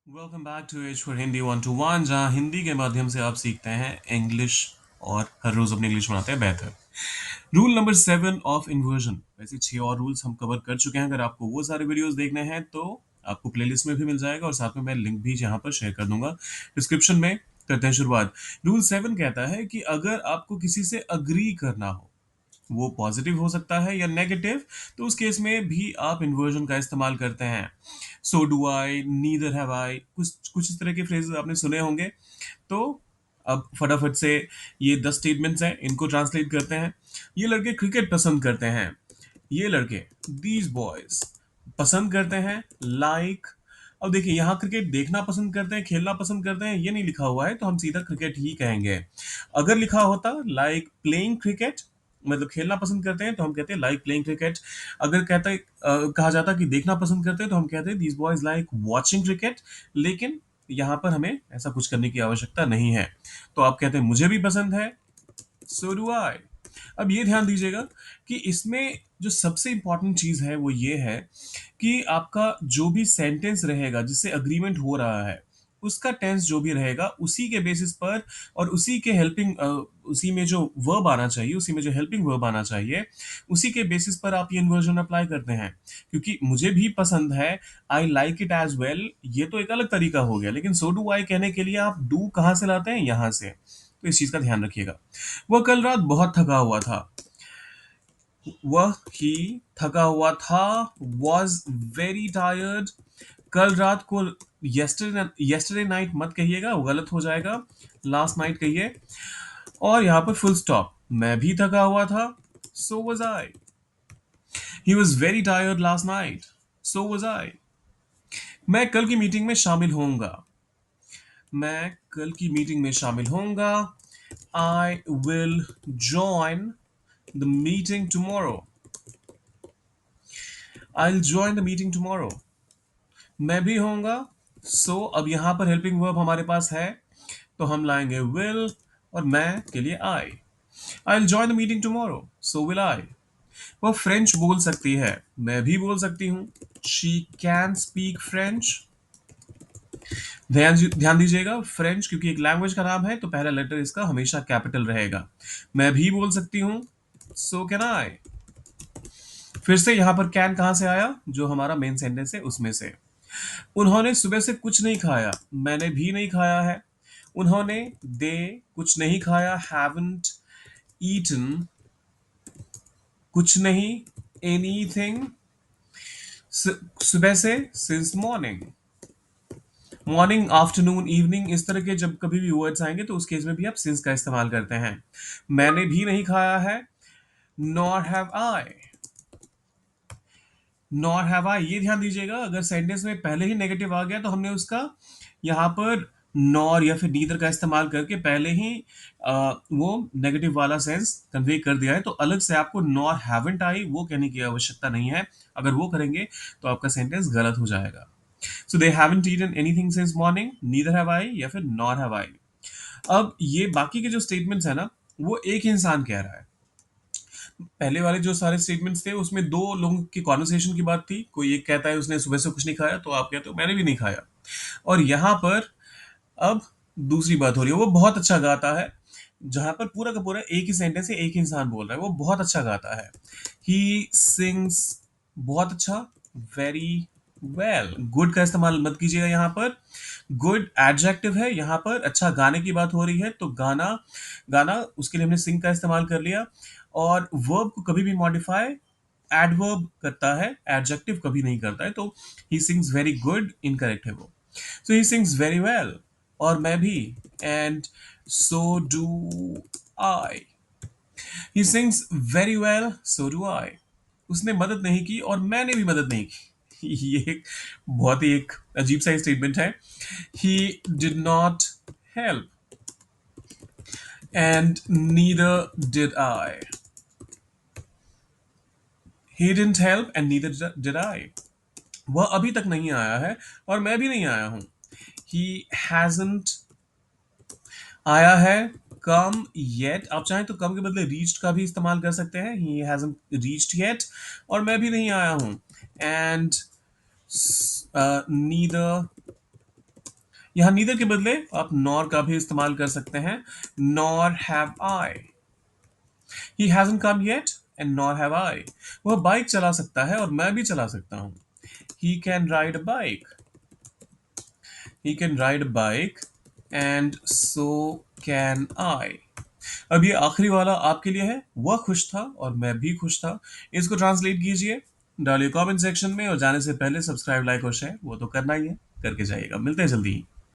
Welcome back to H for Hindi 1 to 1 जहाँ हिंदी के माध्यम से आप सीखते हैं इंग्लिश और हर रोज अपनी इंग्लिश बनाते हैं बेहतर। Rule number 7 of inversion. वैसे 6 और रूल्स हम कवर कर चुके हैं। अगर आपको वो सारे वीडियोस देखने हैं तो आपको प्लेलिस्ट में भी मिल जाएगा और साथ में मैं लिंक भी यहाँ पर शेयर कर दूंगा डिस्क्रिप्शन में। करते हैं शुरुआत। रूल 7 कहता है कि अगर आपको किसी से अग्री करना हो, वो पॉजिटिव हो सकता है या नेगेटिव, तो उस केस में भी आप इन्वर्जन का इस्तेमाल करते हैं। So do I, neither have आई, कुछ कुछ इस तरह के फ्रेजेस आपने सुने होंगे। तो अब फटाफट से ये 10 स्टेटमेंट्स हैं, इनको ट्रांसलेट करते हैं। ये लड़के क्रिकेट पसंद करते हैं। ये लड़के, दीज बॉयज, पसंद करते हैं लाइक। अब देखिए यहाँ क्रिकेट देखना पसंद करते हैं, खेलना पसंद करते हैं, ये नहीं लिखा हुआ है तो हम सीधा क्रिकेट ही कहेंगे। अगर लिखा होता लाइक प्लेइंग क्रिकेट, मतलब खेलना पसंद करते हैं, तो हम कहते हैं लाइक प्लेइंग क्रिकेट। अगर कहा जाता कि देखना पसंद करते हैं तो हम कहते हैं these boys like watching cricket. लेकिन यहाँ पर हमें ऐसा कुछ करने की आवश्यकता नहीं है, तो आप कहते हैं मुझे भी पसंद है, सो डू आई। अब ये ध्यान दीजिएगा कि इसमें जो सबसे इंपॉर्टेंट चीज है वो ये है कि आपका जो भी सेंटेंस रहेगा जिससे अग्रीमेंट हो रहा है, उसका टेंस जो भी रहेगा उसी के बेसिस पर और उसी के हेल्पिंग उसी में जो वर्ब आना चाहिए, उसी में जो हेल्पिंग वर्ब आना चाहिए, उसी के बेसिस पर आप ये इन्वर्जन अप्लाई करते हैं। क्योंकि मुझे भी पसंद है, I like it as well, ये तो एक अलग तरीका हो गया, लेकिन सो डू आई कहने के लिए आप डू कहाँ से लाते हैं? यहां से। तो इस चीज का ध्यान रखिएगा। वह कल रात बहुत थका हुआ था। वह ही थका हुआ था, वॉज वेरी टायर्ड। कल रात को यस्टरडे नाइट मत कहिएगा, वो गलत हो जाएगा। लास्ट नाइट कहिए। और यहाँ पर फुल स्टॉप। मैं भी थका हुआ था, so was I. He was very tired last night, so was I. मैं कल की मीटिंग में शामिल होऊंगा। मैं कल की मीटिंग में शामिल होऊंगा। I will join the meeting tomorrow. I join the meeting tomorrow. मैं भी होऊंगा। सो अब यहां पर हेल्पिंग वर्ब हमारे पास है, तो हम लाएंगे विल और मैं के लिए आई। I join the meeting tomorrow, so will I. वह फ्रेंच बोल सकती है, मैं भी बोल सकती हूँ। She can speak French. ध्यान ध्यान दीजिएगा, फ्रेंच क्योंकि एक लैंग्वेज का नाम है तो पहला लेटर इसका हमेशा कैपिटल रहेगा। मैं भी बोल सकती हूँ, सो कैन आई। फिर से यहां पर कैन कहां से आया? जो हमारा मेन सेंटेंस है उसमें से। उन्होंने सुबह से कुछ नहीं खाया, मैंने भी नहीं खाया है। उन्होंने, दे, कुछ नहीं खाया, हैवंट ईटन, कुछ नहीं, एनीथिंग। सुबह से, since morning. Morning, afternoon, evening, इस तरह के जब कभी भी वर्ड्स आएंगे तो उस केस में भी आप सिंस का इस्तेमाल करते हैं। मैंने भी नहीं खाया है, nor have I. Nor have I, ये ध्यान दीजिएगा, अगर सेंटेंस में पहले ही नेगेटिव आ गया तो हमने उसका यहाँ पर नॉर या फिर नीदर का इस्तेमाल करके पहले ही वो नेगेटिव वाला सेंस कन्वे कर दिया है, तो अलग से आपको नॉर हैवंट आई वो कहने की आवश्यकता नहीं है। अगर वो करेंगे तो आपका सेंटेंस गलत हो जाएगा। So they haven't eaten anything since morning, neither have I या फिर नॉर हैव आई। अब ये बाकी के जो स्टेटमेंट्स है ना, वो एक इंसान कह रहा है। पहले वाले जो सारे स्टेटमेंट्स थे उसमें दो लोगों की कॉन्वर्सेशन की बात थी। कोई एक कहता है उसने सुबह से कुछ नहीं खाया, तो आप कहते हो मैंने भी नहीं खाया। और यहाँ पर अब दूसरी बात हो रही है, वो बहुत अच्छा गाता है। जहां पर पूरा का पूरा एक ही सेंटेंस है, एक ही इंसान बोल रहा है, वो बहुत अच्छा गाता है। ही सिंग्स, बहुत अच्छा, वेरी वेल। गुड का इस्तेमाल मत कीजिएगा यहाँ पर। गुड एडजेक्टिव है, यहाँ पर अच्छा गाने की बात हो रही है तो गाना, गाना उसके लिए हमने सिंग का इस्तेमाल कर लिया। और वर्ब को कभी भी मॉडिफाई एडवर्ब करता है, एडजेक्टिव कभी नहीं करता है। तो he sings very good incorrect है वो। सो ही सिंग्स वेरी वेल, और मैं भी, and so do I. He sings very well, so do I. उसने मदद नहीं की और मैंने भी मदद नहीं की। ये एक बहुत ही एक अजीब सा स्टेटमेंट है। He did not help and neither did I. He didn't help and neither did I. वह अभी तक नहीं आया है और मैं भी नहीं आया हूं। ही हैजंट, आया है, कम येट। आप चाहें तो कम के बदले रीच्ड का भी इस्तेमाल कर सकते हैं। ही हैजंट रीच्ड येट, और मैं भी नहीं आया हूं। एंड नीदर यहां नीदर के बदले आप नॉर का भी इस्तेमाल कर सकते हैं। Nor have I. He hasn't come yet and nor have I. वह बाइक चला सकता है और मैं भी चला सकता हूं। He can ride a bike. He can ride a bike and so can I. अब ये आखिरी वाला आपके लिए है। वह खुश था और मैं भी खुश था। इसको ट्रांसलेट कीजिए, डालिए कमेंट सेक्शन में, और जाने से पहले सब्सक्राइब, लाइक और शेयर वो तो करना ही है, करके जाइएगा। मिलते हैं जल्दी।